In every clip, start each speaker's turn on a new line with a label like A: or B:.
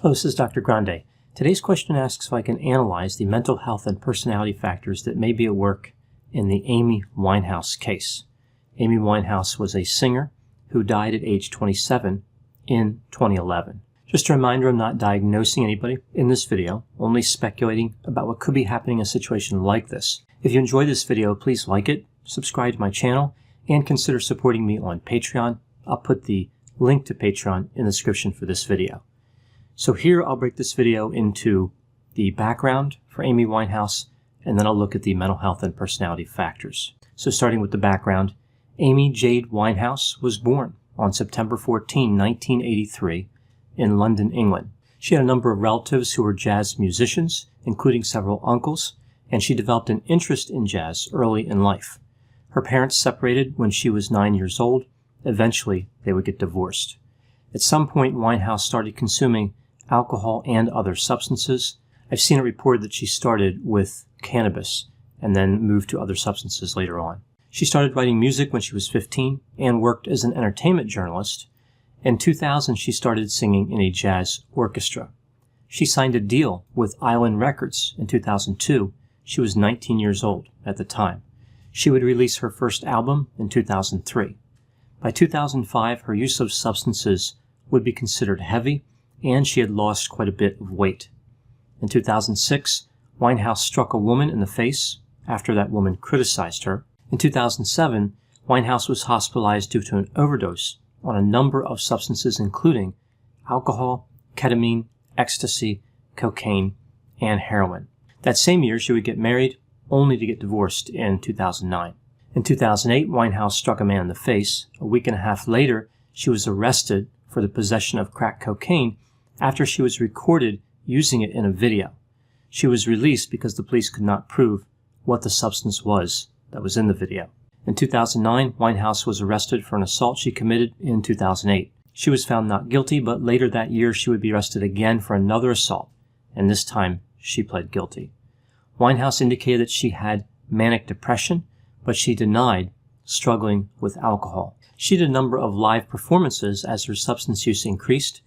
A: Hello, this is Dr. Grande. Today's question asks if I can analyze the mental health and personality factors that may be at work in the Amy Winehouse case. Amy Winehouse was a singer who died at age 27 in 2011. Just a reminder, I'm not diagnosing anybody in this video, only speculating about what could be happening in a situation like this. If you enjoyed this video, please like it, subscribe to my channel, and consider supporting me on Patreon. I'll put the link to Patreon in the description for this video. So here I'll break this video into the background for Amy Winehouse, and then I'll look at the mental health and personality factors. So starting with the background, Amy Jade Winehouse was born on September 14, 1983 in London, England. She had a number of relatives who were jazz musicians, including several uncles, and she developed an interest in jazz early in life. Her parents separated when she was 9 years old. Eventually, they would get divorced. At some point, Winehouse started consuming alcohol and other substances. I've seen it reported that she started with cannabis and then moved to other substances later on. She started writing music when she was 15 and worked as an entertainment journalist. In 2000, she started singing in a jazz orchestra. She signed a deal with Island Records in 2002. She was 19 years old at the time. She would release her first album in 2003. By 2005, her use of substances would be considered heavy, and she had lost quite a bit of weight. In 2006, Winehouse struck a woman in the face after that woman criticized her. In 2007, Winehouse was hospitalized due to an overdose on a number of substances including alcohol, ketamine, ecstasy, cocaine, and heroin. That same year, she would get married, only to get divorced in 2009. In 2008, Winehouse struck a man in the face. A week and a half later, she was arrested for the possession of crack cocaine after she was recorded using it in a video. She was released because the police could not prove what the substance was that was in the video. In 2009, Winehouse was arrested for an assault she committed in 2008. She was found not guilty, but later that year she would be arrested again for another assault, and this time she pled guilty. Winehouse indicated that she had manic depression, but she denied struggling with alcohol. She did a number of live performances as her substance use increased.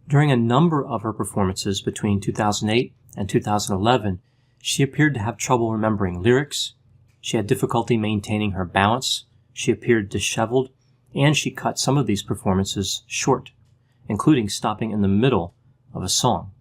A: During a number of her performances between 2008 and 2011, she appeared to have trouble remembering lyrics. She had difficulty maintaining her balance. She appeared disheveled, and she cut some of these performances short, including stopping in the middle of a song.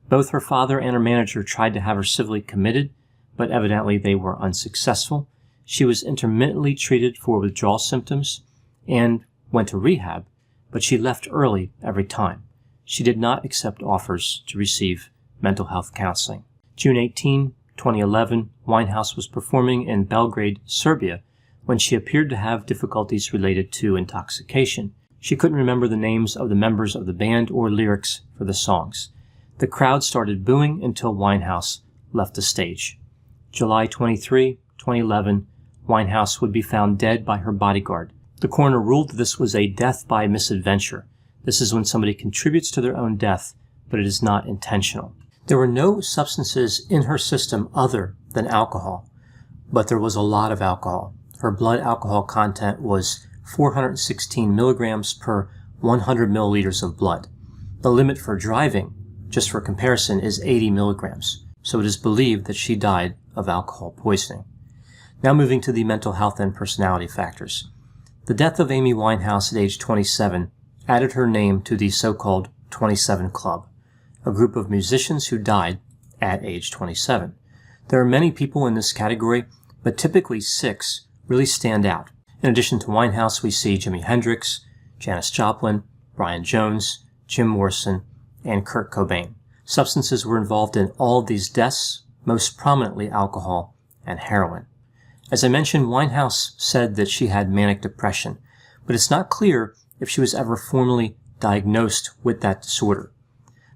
A: Both her father and her manager tried to have her civilly committed, but evidently they were unsuccessful. She was intermittently treated for withdrawal symptoms and went to rehab, but she left early every time. She did not accept offers to receive mental health counseling. June 18, 2011, Winehouse was performing in Belgrade, Serbia, when she appeared to have difficulties related to intoxication. She couldn't remember the names of the members of the band or lyrics for the songs. The crowd started booing until Winehouse left the stage. July 23, 2011, Winehouse would be found dead by her bodyguard. The coroner ruled that this was a death by misadventure. This is when somebody contributes to their own death, but it is not intentional. There were no substances in her system other than alcohol, but there was a lot of alcohol. Her blood alcohol content was 416 milligrams per 100 milliliters of blood. The limit for driving, just for comparison, is 80 milligrams, so it is believed that she died of alcohol poisoning. Now moving to the mental health and personality factors. The death of Amy Winehouse at age 27 added her name to the so-called 27 Club, a group of musicians who died at age 27. There are many people in this category, but typically 6 really stand out. In addition to Winehouse, we see Jimi Hendrix, Janis Joplin, Brian Jones, Jim Morrison, and Kurt Cobain. Substances were involved in all of these deaths, most prominently alcohol and heroin. As I mentioned, Winehouse said that she had manic depression, but it's not clear if she was ever formally diagnosed with that disorder.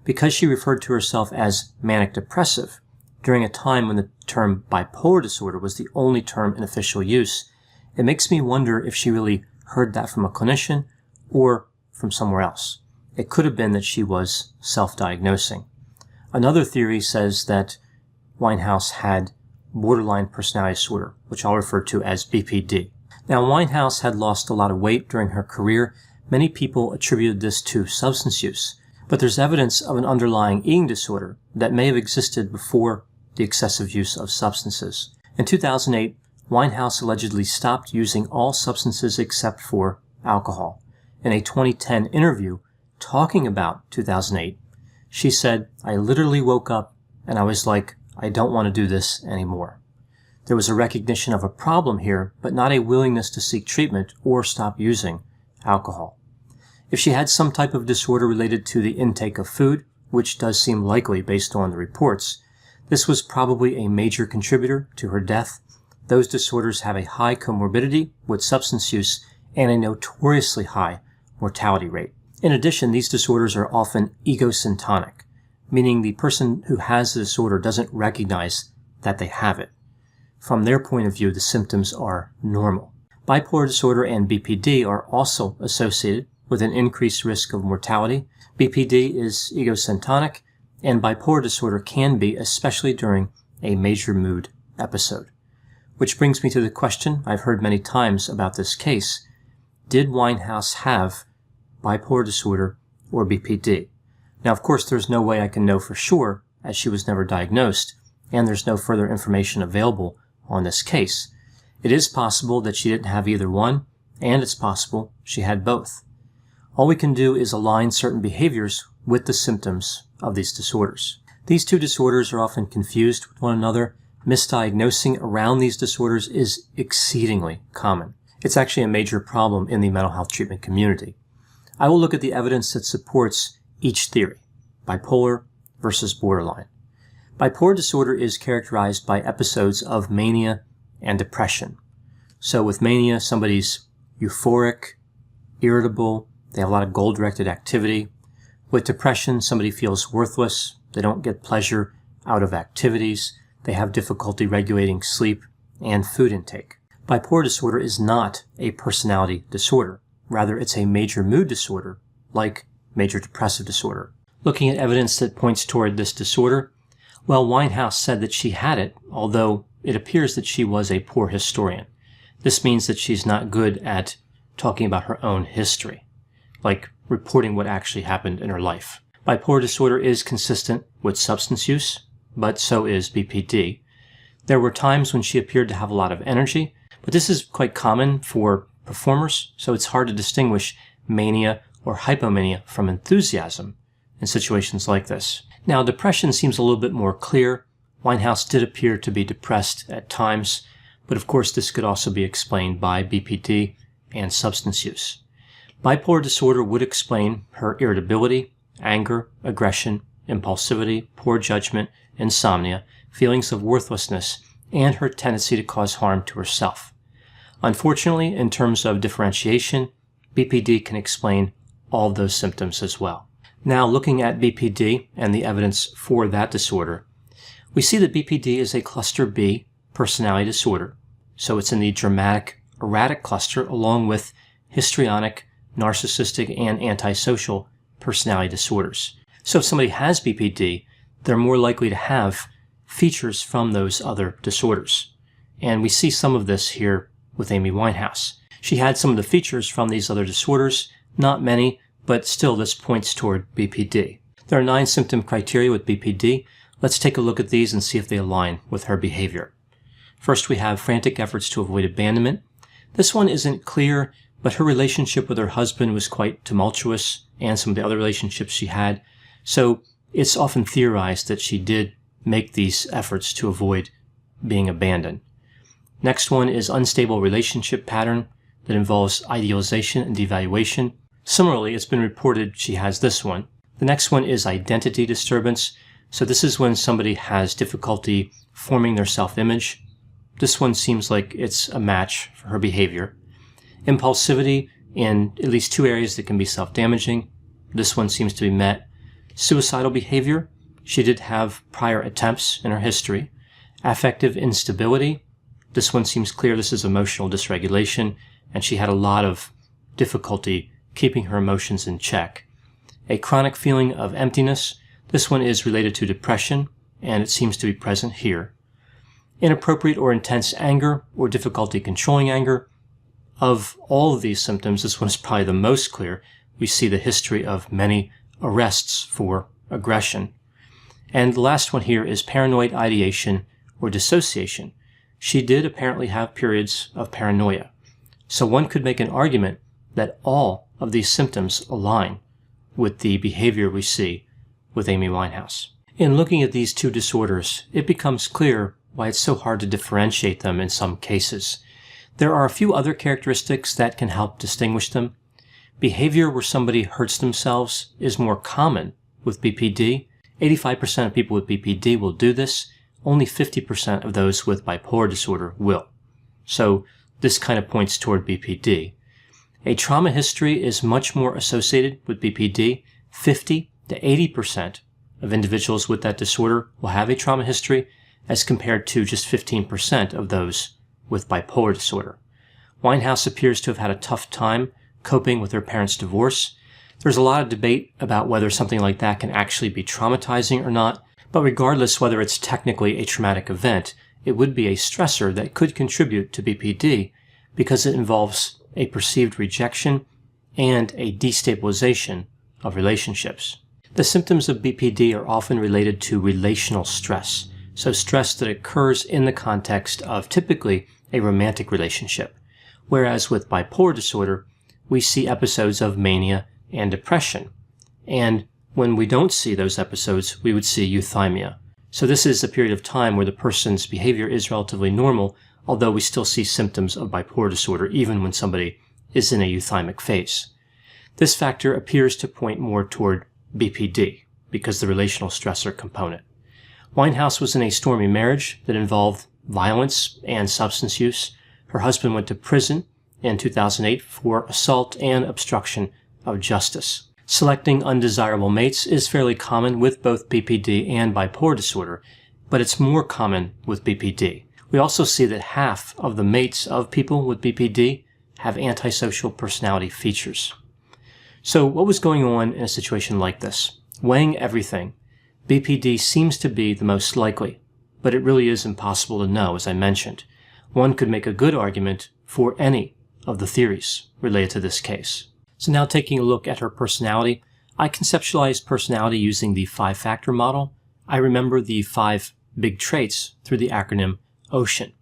A: Because she referred to herself as manic depressive during a time when the term bipolar disorder was the only term in official use, it makes me wonder if she really heard that from a clinician or from somewhere else. It could have been that she was self-diagnosing. Another theory says that Winehouse had borderline personality disorder, which I'll refer to as BPD. Now, Winehouse had lost a lot of weight during her career. Many people attributed this to substance use, But there's evidence of an underlying eating disorder that may have existed before the excessive use of substances. In 2008, Winehouse allegedly stopped using all substances except for alcohol. In a 2010 interview talking about 2008, she said, "I literally woke up and I was like, I don't want to do this anymore." There was a recognition of a problem here, but not a willingness to seek treatment or stop using alcohol. If she had some type of disorder related to the intake of food, which does seem likely based on the reports, this was probably a major contributor to her death. Those disorders have a high comorbidity with substance use and a notoriously high mortality rate. In addition, these disorders are often egosyntonic, meaning the person who has the disorder doesn't recognize that they have it. From their point of view, the symptoms are normal. Bipolar disorder and BPD are also associated with an increased risk of mortality. BPD is egosyntonic, and bipolar disorder can be, especially during a major mood episode. Which brings me to the question I've heard many times about this case. Did Winehouse have bipolar disorder or BPD? Now, of course, there's no way I can know for sure, as she was never diagnosed, and there's no further information available on this case. It is possible that she didn't have either one, and it's possible she had both. All we can do is align certain behaviors with the symptoms of these disorders. These two disorders are often confused with one another. Misdiagnosing around these disorders is exceedingly common. It's actually a major problem in the mental health treatment community. I will look at the evidence that supports each theory, bipolar versus borderline. Bipolar disorder is characterized by episodes of mania and depression. So with mania, somebody's euphoric, irritable, they have a lot of goal-directed activity. With depression, somebody feels worthless, they don't get pleasure out of activities, they have difficulty regulating sleep and food intake. Bipolar disorder is not a personality disorder. Rather, it's a major mood disorder, like major depressive disorder. Looking at evidence that points toward this disorder, well, Winehouse said that she had it, although it appears that she was a poor historian. This means that she's not good at talking about her own history, like reporting what actually happened in her life. Bipolar disorder is consistent with substance use, but so is BPD. There were times when she appeared to have a lot of energy, but this is quite common for performers, so it's hard to distinguish mania or hypomania from enthusiasm in situations like this. Now, depression seems a little bit more clear. Winehouse did appear to be depressed at times, but of course this could also be explained by BPD and substance use. Bipolar disorder would explain her irritability, anger, aggression, impulsivity, poor judgment, insomnia, feelings of worthlessness, and her tendency to cause harm to herself. Unfortunately, in terms of differentiation, BPD can explain all of those symptoms as well. Now, looking at BPD and the evidence for that disorder, we see that BPD is a cluster B personality disorder. So it's in the dramatic, erratic cluster along with histrionic, narcissistic, and antisocial personality disorders. So if somebody has BPD, they're more likely to have features from those other disorders. And we see some of this here with Amy Winehouse. She had some of the features from these other disorders, not many, but still this points toward BPD. There are 9 symptom criteria with BPD. Let's take a look at these and see if they align with her behavior. First, we have frantic efforts to avoid abandonment. This one isn't clear, but her relationship with her husband was quite tumultuous, and some of the other relationships she had. So it's often theorized that she did make these efforts to avoid being abandoned. Next one is unstable relationship pattern that involves idealization and devaluation. Similarly, it's been reported she has this one. The next one is identity disturbance. So this is when somebody has difficulty forming their self-image. This one seems like it's a match for her behavior. Impulsivity in at least 2 areas that can be self-damaging. This one seems to be met. Suicidal behavior. She did have prior attempts in her history. Affective instability. This one seems clear. This is emotional dysregulation, and she had a lot of difficulty keeping her emotions in check. A chronic feeling of emptiness. This one is related to depression, and it seems to be present here. Inappropriate or intense anger or difficulty controlling anger. Of all of these symptoms, this one is probably the most clear. We see the history of many arrests for aggression. And the last one here is paranoid ideation or dissociation. She did apparently have periods of paranoia. So one could make an argument that all of these symptoms align with the behavior we see with Amy Winehouse. In looking at these two disorders, it becomes clear why it's so hard to differentiate them in some cases. There are a few other characteristics that can help distinguish them. Behavior where somebody hurts themselves is more common with BPD. 85% of people with BPD will do this. Only 50% of those with bipolar disorder will. So this kind of points toward BPD. A trauma history is much more associated with BPD. 50 to 80% of individuals with that disorder will have a trauma history, as compared to just 15% of those with bipolar disorder. Winehouse appears to have had a tough time coping with her parents' divorce. There's a lot of debate about whether something like that can actually be traumatizing or not, but regardless whether it's technically a traumatic event, it would be a stressor that could contribute to BPD because it involves a perceived rejection and a destabilization of relationships. The symptoms of BPD are often related to relational stress, so stress that occurs in the context of typically a romantic relationship, whereas with bipolar disorder, we see episodes of mania and depression. And when we don't see those episodes, we would see euthymia. So this is a period of time where the person's behavior is relatively normal, although we still see symptoms of bipolar disorder even when somebody is in a euthymic phase. This factor appears to point more toward BPD because the relational stressor component. Winehouse was in a stormy marriage that involved violence and substance use. Her husband went to prison in 2008 for assault and obstruction of justice. Selecting undesirable mates is fairly common with both BPD and bipolar disorder, but it's more common with BPD. We also see that half of the mates of people with BPD have antisocial personality features. So what was going on in a situation like this? Weighing everything, BPD seems to be the most likely, but it really is impossible to know, as I mentioned. One could make a good argument for any of the theories related to this case. So now taking a look at her personality, I conceptualized personality using the 5-factor model. I remember the 5 big traits through the acronym OCEAN: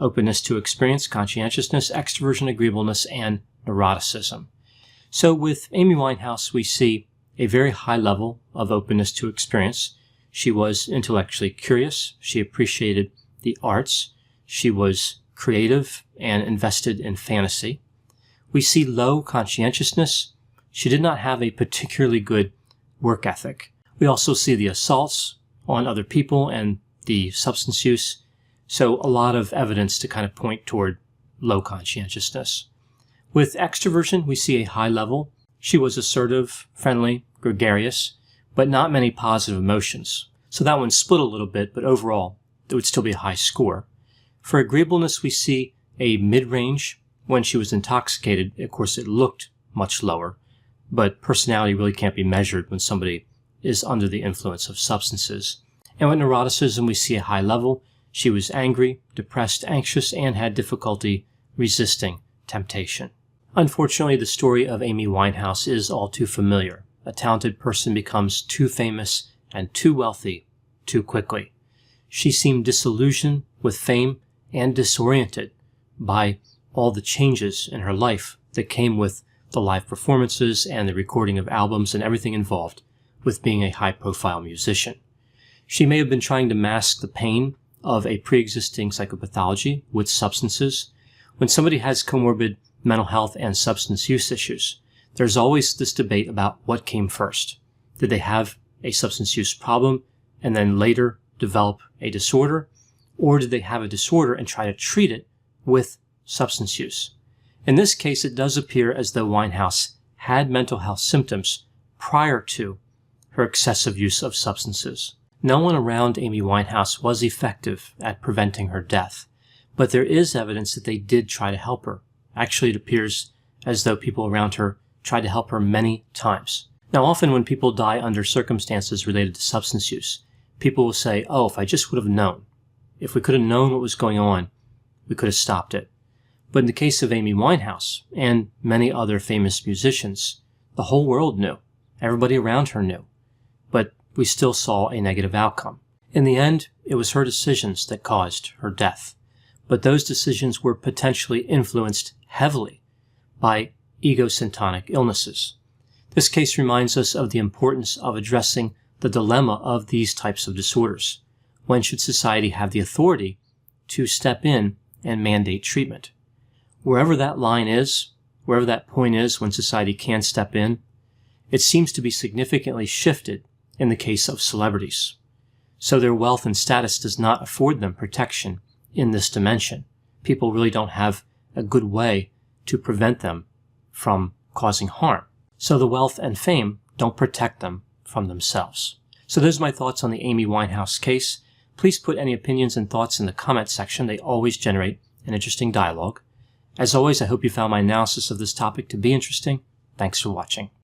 A: openness to experience, conscientiousness, extroversion, agreeableness, and neuroticism. So with Amy Winehouse, we see a very high level of openness to experience. She was intellectually curious. She appreciated the arts. She was creative and invested in fantasy. We see low conscientiousness. She did not have a particularly good work ethic. We also see the assaults on other people and the substance use. So a lot of evidence to kind of point toward low conscientiousness. With extroversion, we see a high level. She was assertive, friendly, gregarious, but not many positive emotions. So that one split a little bit, but overall, it would still be a high score. For agreeableness, we see a mid-range. When she was intoxicated, of course, it looked much lower, but personality really can't be measured when somebody is under the influence of substances. And with neuroticism, we see a high level. She was angry, depressed, anxious, and had difficulty resisting temptation. Unfortunately, the story of Amy Winehouse is all too familiar. A talented person becomes too famous and too wealthy too quickly. She seemed disillusioned with fame and disoriented by all the changes in her life that came with the live performances and the recording of albums and everything involved with being a high-profile musician. She may have been trying to mask the pain of a pre-existing psychopathology with substances. When somebody has comorbid mental health and substance use issues, there's always this debate about what came first. Did they have a substance use problem and then later develop a disorder? Or did they have a disorder and try to treat it with substance use? In this case, it does appear as though Winehouse had mental health symptoms prior to her excessive use of substances. No one around Amy Winehouse was effective at preventing her death, but there is evidence that they did try to help her. Actually, it appears as though people around her tried to help her many times. Now, often when people die under circumstances related to substance use, people will say, oh, if I just would have known. If we could have known what was going on, we could have stopped it. But in the case of Amy Winehouse and many other famous musicians, the whole world knew. Everybody around her knew. But we still saw a negative outcome. In the end, it was her decisions that caused her death. But those decisions were potentially influenced heavily by egosyntonic illnesses. This case reminds us of the importance of addressing the dilemma of these types of disorders. When should society have the authority to step in and mandate treatment? Wherever that line is, wherever that point is when society can step in, it seems to be significantly shifted in the case of celebrities. So their wealth and status does not afford them protection in this dimension. People really don't have a good way to prevent them from causing harm. So the wealth and fame don't protect them from themselves. So those are my thoughts on the Amy Winehouse case. Please put any opinions and thoughts in the comment section. They always generate an interesting dialogue. As always, I hope you found my analysis of this topic to be interesting. Thanks for watching.